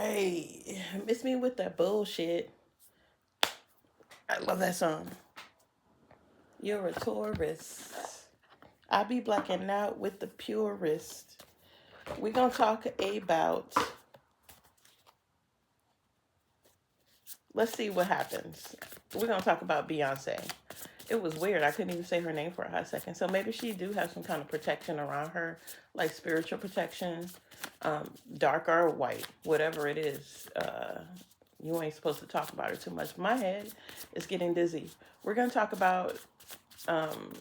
Hey, miss me with that bullshit. I love that song. You're a tourist. I be blacking out with the purist. We're gonna talk about. Let's see what happens. We're gonna talk about Beyonce. It was weird. I couldn't even say her name for a hot second. So maybe she do have some kind of protection around her, like spiritual protection, dark or white, whatever it is. You ain't supposed to talk about her too much. My head is getting dizzy. We're gonna talk about um,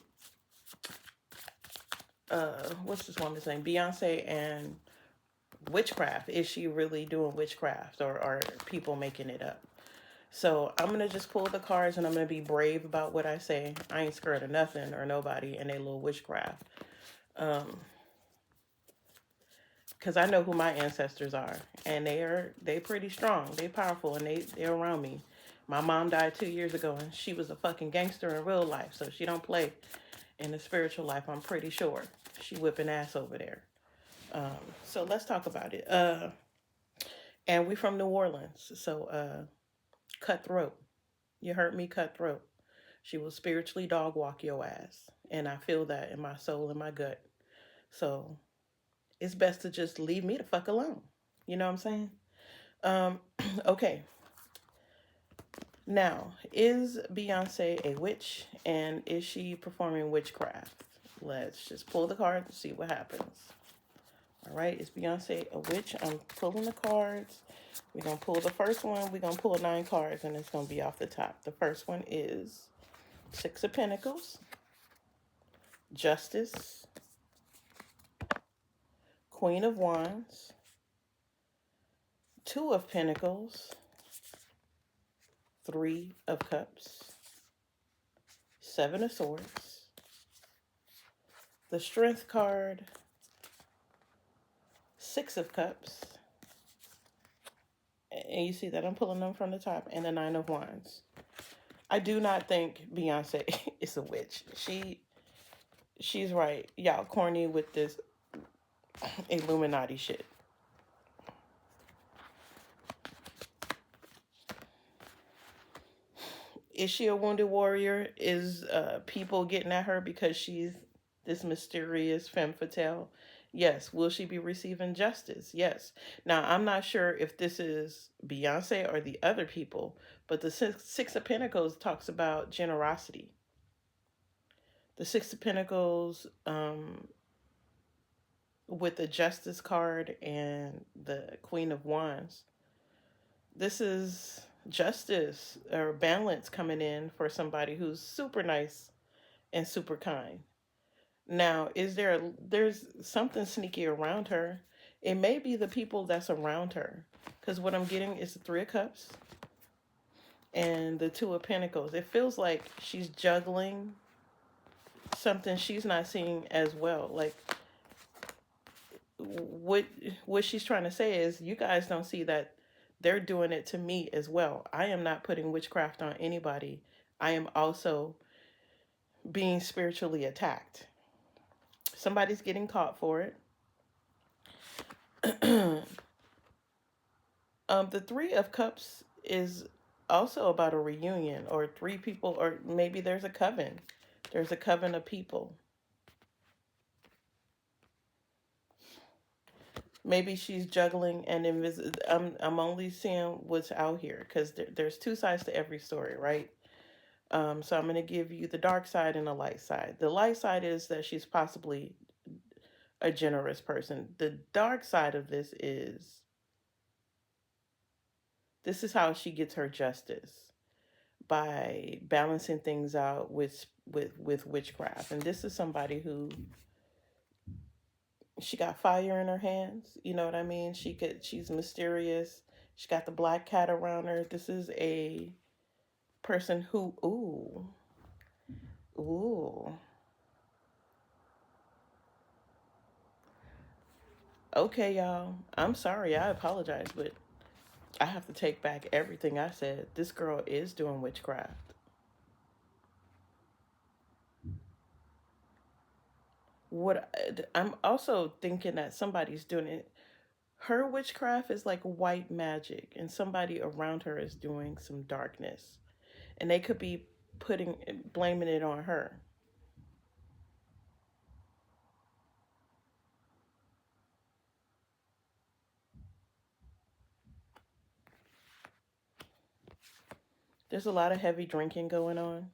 what's this woman's name? Beyonce and witchcraft. Is she really doing witchcraft, or are people making it up? So I'm gonna just pull the cards, and I'm gonna be brave about what I say. I ain't scared of nothing or nobody in a little witchcraft. Um, because I know who my ancestors are, and they pretty strong, they powerful, and they're around me. My mom died 2 years ago, and she was a fucking gangster in real life, so she don't play in the spiritual life. I'm pretty sure she whipping ass over there. So let's talk about it. And we from New Orleans, so cutthroat. You heard me, cutthroat. She will spiritually dog walk your ass, and I feel that in my soul and my gut. So it's best to just leave me the fuck alone. You know what I'm saying? Um, okay. Now, is Beyonce a witch, and is she performing witchcraft? Let's just pull the card and see what happens. All right, is Beyonce a witch? I'm pulling the cards. We're going to pull the first one. We're going to pull 9 cards, and it's going to be off the top. The first one is Six of Pentacles, Justice, Queen of Wands, Two of Pentacles, Three of Cups, Seven of Swords, the Strength card, Six of Cups, and you see that I'm pulling them from the top, and the Nine of Wands. I do not think Beyonce is a witch. She's right. Y'all corny with this Illuminati shit. Is she a wounded warrior? Is people getting at her because she's this mysterious femme fatale? Yes. Will she be receiving justice? Yes. Now, I'm not sure if this is Beyonce or the other people, but the Six of Pentacles talks about generosity. The Six of Pentacles, with the Justice card and the Queen of Wands, this is justice or balance coming in for somebody who's super nice and super kind. Now, there's something sneaky around her? It may be the people that's around her, because what I'm getting is the Three of Cups and the Two of Pentacles. It feels like she's juggling something she's not seeing as well. Like what what she's trying to say is, you guys don't see that they're doing it to me as well. I am not putting witchcraft on anybody. I am also being spiritually attacked. Somebody's getting caught for it. The Three of Cups is also about a reunion, or three people, or maybe there's a coven. There's a coven of people. Maybe she's juggling and I'm only seeing what's out here, because there's two sides to every story, right? So I'm going to give you the dark side and the light side. The light side is that she's possibly a generous person. The dark side of this is how she gets her justice, by balancing things out with witchcraft. And this is somebody who, she got fire in her hands. You know what I mean? She's mysterious. She got the black cat around her. This is a person who, ooh. Okay, y'all. I'm sorry. I apologize, but I have to take back everything I said. This girl is doing witchcraft. What I'm also thinking that somebody's doing it. Her witchcraft is like white magic, and somebody around her is doing some darkness, and they could be blaming it on her. There's a lot of heavy drinking going on.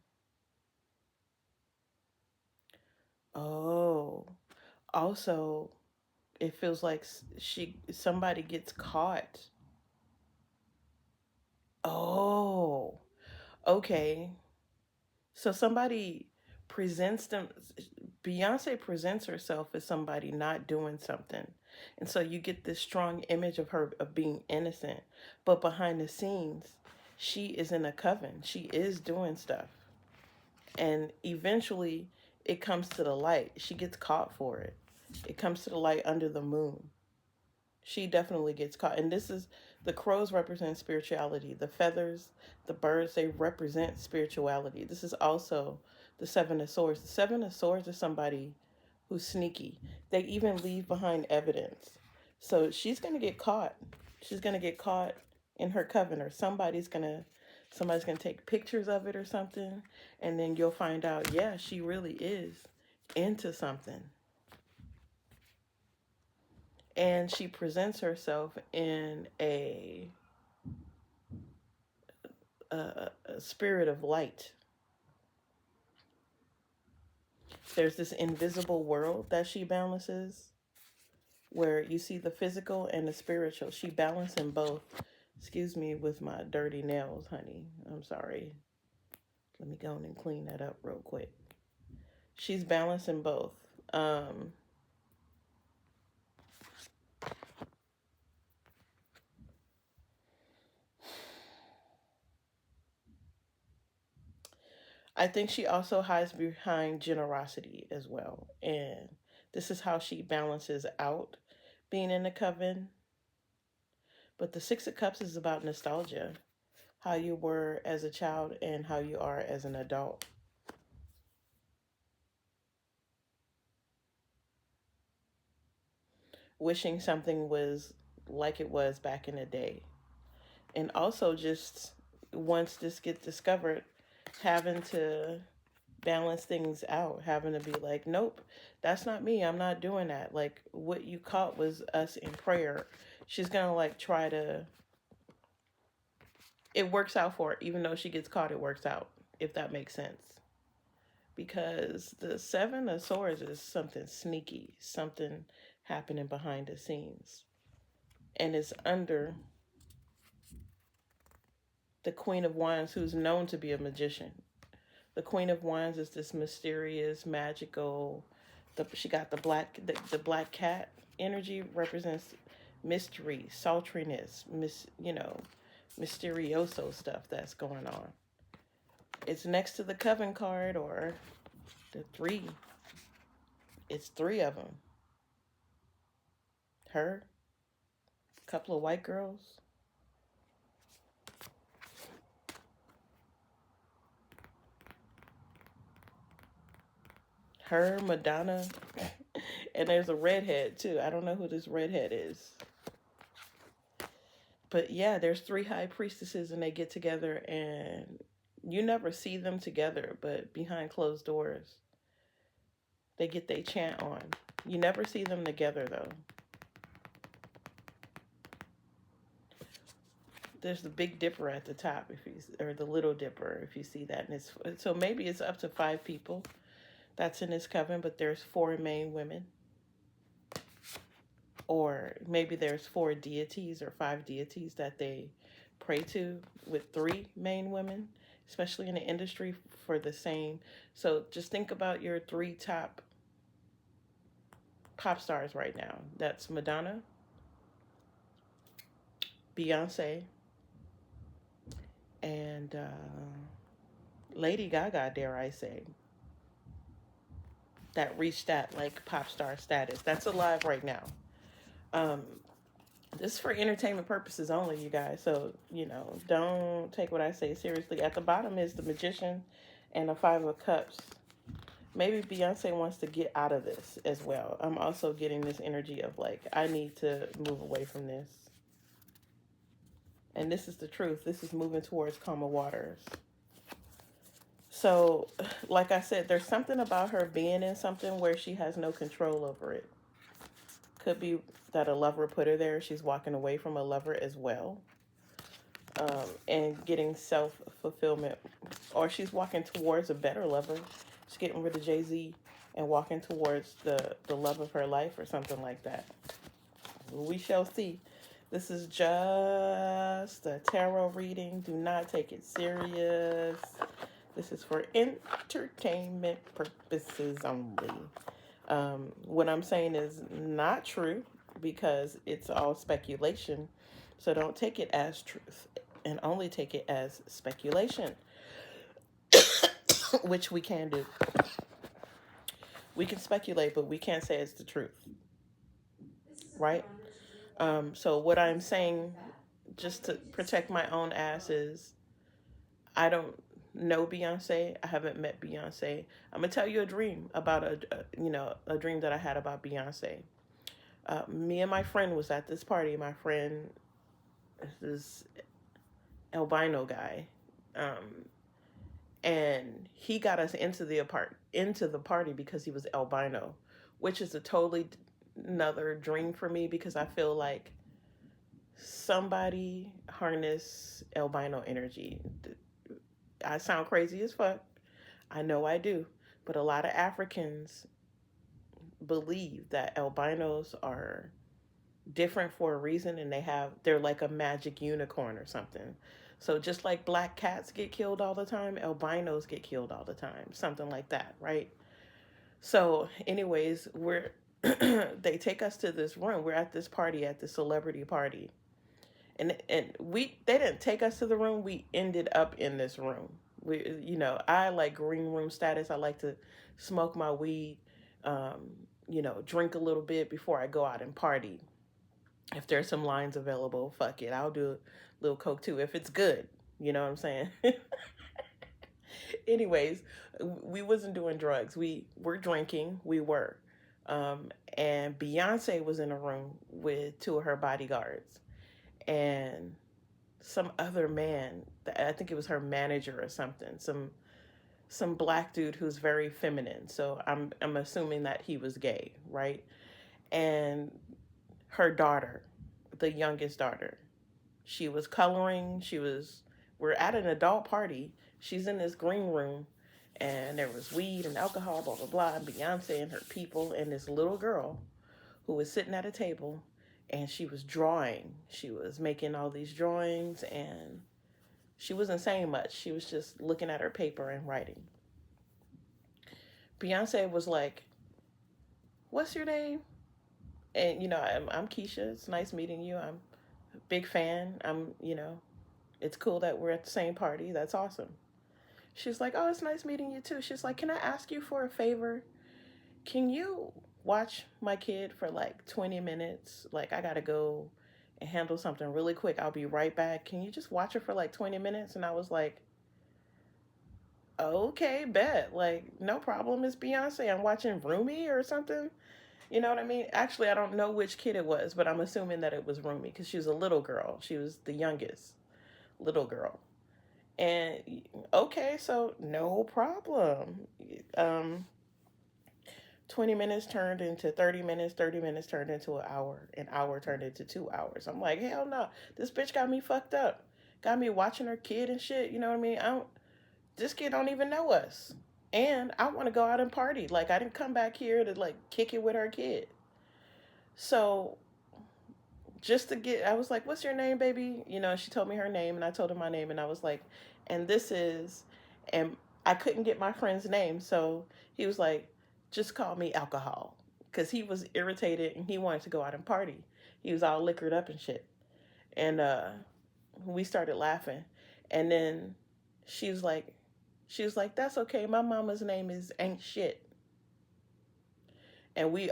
Oh, also, it feels like somebody gets caught. Oh, okay. So somebody presents them. Beyonce presents herself as somebody not doing something, and so you get this strong image of her of being innocent, but behind the scenes, she is in a coven. She is doing stuff, and eventually, it comes to the light. She gets caught for it. It comes to the light under the moon. She definitely gets caught. And this is the crows represent spirituality. The feathers, the birds, they represent spirituality. This is also the Seven of Swords. The Seven of Swords is somebody who's sneaky. They even leave behind evidence. So she's gonna get caught. She's gonna get caught in her coven, or somebody's gonna take pictures of it or something, and then you'll find out, yeah, she really is into something. And she presents herself in a spirit of light. There's this invisible world that she balances, where you see the physical and the spiritual. She balancing both. Excuse me with my dirty nails, honey. I'm sorry. Let me go in and clean that up real quick. She's balancing both. Um, I think she also hides behind generosity as well. And this is how she balances out being in the coven. But the Six of Cups is about nostalgia, how you were as a child and how you are as an adult. Wishing something was like it was back in the day. And also, just once this gets discovered, having to balance things out, having to be like, nope, that's not me. I'm not doing that. Like, what you caught was us in prayer. She's going to like try to, it works out for her. Even though she gets caught, it works out, if that makes sense. Because the Seven of Swords is something sneaky, something happening behind the scenes. And it's under the Queen of Wands, who's known to be a magician. The Queen of Wands is this mysterious, magical. She got the black cat energy, represents mystery, sultriness, mysterioso stuff that's going on. It's next to the Coven card, or the three. It's three of them. Her, a couple of white girls. Her, Madonna, and there's a redhead too. I don't know who this redhead is. But yeah, there's three high priestesses and they get together, and you never see them together, but behind closed doors, they get their chant on. You never see them together though. There's the Big Dipper at the top, or the Little Dipper, if you see that. And so maybe it's up to 5 people that's in this coven, but there's 4 main women. Or maybe there's 4 deities or 5 deities that they pray to, with 3 main women, especially in the industry for the same. So just think about your 3 top pop stars right now. That's Madonna, Beyonce, and Lady Gaga, dare I say, that reached that like pop star status. That's alive right now. Um, this is for entertainment purposes only, you guys. So, don't take what I say seriously. At the bottom is the Magician and the 5 of Cups. maybe Beyonce wants to get out of this as well. I'm also getting this energy of like, I need to move away from this. And this is the truth. This is moving towards calmer waters. So, like I said, there's something about her being in something where she has no control over it. Could be that a lover put her there. She's walking away from a lover as well, and getting self fulfillment, or she's walking towards a better lover. She's getting rid of Jay-Z and walking towards the love of her life or something like that. We shall see. This is just a tarot reading. Do not take it serious. This is for entertainment purposes only. What I'm saying is not true because it's all speculation. So don't take it as truth and only take it as speculation, which we can do. We can speculate, but we can't say it's the truth, right? So what I'm saying, just to protect my own ass, is I don't know Beyonce. I haven't met Beyonce. I'm gonna tell you a dream about a dream that I had about Beyonce. Me and my friend was at this party. My friend, this albino guy, and he got us into the party because he was albino, which is a totally another dream for me because I feel like somebody harness albino energy. I sound crazy as fuck. I know I do. But a lot of Africans believe that albinos are different for a reason and they're like a magic unicorn or something. So just like black cats get killed all the time, albinos get killed all the time. Something like that, right? So anyways, we're they take us to this room. We're at this party, at the celebrity party. And they didn't take us to the room. We ended up in this room. I like green room status. I like to smoke my weed, drink a little bit before I go out and party. If there's some lines available, fuck it, I'll do a little coke too if it's good. You know what I'm saying? Anyways, we wasn't doing drugs. We were drinking. We were, and Beyonce was in a room with two of her bodyguards and some other man. I think it was her manager or something. Some black dude who's very feminine. So I'm assuming that he was gay, right? And her daughter, the youngest daughter, she was coloring. We're at an adult party. She's in this green room, and there was weed and alcohol, blah blah blah. And Beyonce and her people, and this little girl who was sitting at a table, and she was drawing. She was making all these drawings, and she wasn't saying much. She was just looking at her paper and writing. Beyonce was like, "What's your name?" And I'm Keisha. It's nice meeting you. I'm a big fan. It's cool that we're at the same party. That's awesome. She's like, "Oh, it's nice meeting you too." She's like, "Can I ask you for a favor? Can you watch my kid for like 20 minutes? Like, I gotta go and handle something really quick. I'll be right back. Can you just watch her for like 20 minutes?" And I was like, "Okay, bet. Like, no problem. It's Beyonce. I'm watching Rumi or something." You know what I mean? Actually, I don't know which kid it was, but I'm assuming that it was Rumi because she was a little girl. She was the youngest little girl. And okay, so no problem. Um, 20 minutes turned into 30 minutes, 30 minutes turned into an hour turned into 2 hours. I'm like, hell no, this bitch got me fucked up. Got me watching her kid and shit, you know what I mean? This kid don't even know us. And I want to go out and party. Like, I didn't come back here to like kick it with her kid. So I was like, "What's your name, baby?" She told me her name and I told her my name and I was like, "And this is," and I couldn't get my friend's name. So he was like, "Just call me Alcohol." Because he was irritated and he wanted to go out and party. He was all liquored up and shit. And we started laughing. And then she was like, "That's okay. My mama's name is Ain't Shit." And we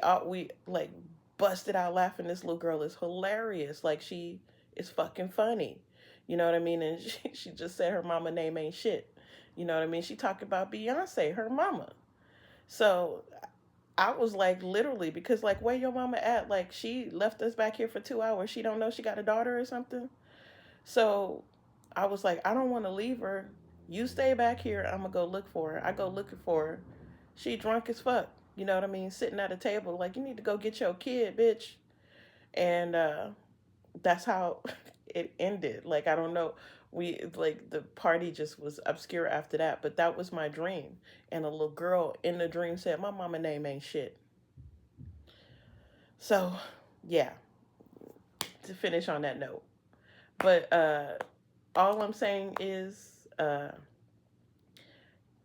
like busted out laughing. This little girl is hilarious. Like, she is fucking funny. You know what I mean? And she just said her mama name ain't shit. You know what I mean? She talked about Beyonce, her mama. So I was like, literally, because like, where your mama at? Like, she left us back here for 2 hours. She don't know she got a daughter or something. So I was like, I don't want to leave her. You stay back here. I'm gonna go look for her. I go looking for her. She drunk as fuck. You know what I mean? Sitting at a table, like, you need to go get your kid, bitch. And that's how it ended. Like, I don't know. We like the party just was obscure after that, but that was my dream. And a little girl in the dream said, "My mama name ain't shit." So, yeah, to finish on that note. But all I'm saying is,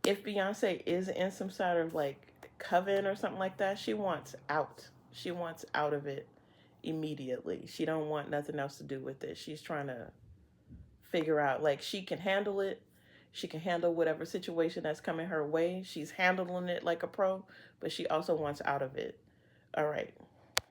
if Beyonce is in some sort of like coven or something like that, she wants out. She wants out of it immediately. She don't want nothing else to do with it. She's trying to figure out, like, she can handle it. She can handle whatever situation that's coming her way. She's handling it like a pro, but she also wants out of it. All right.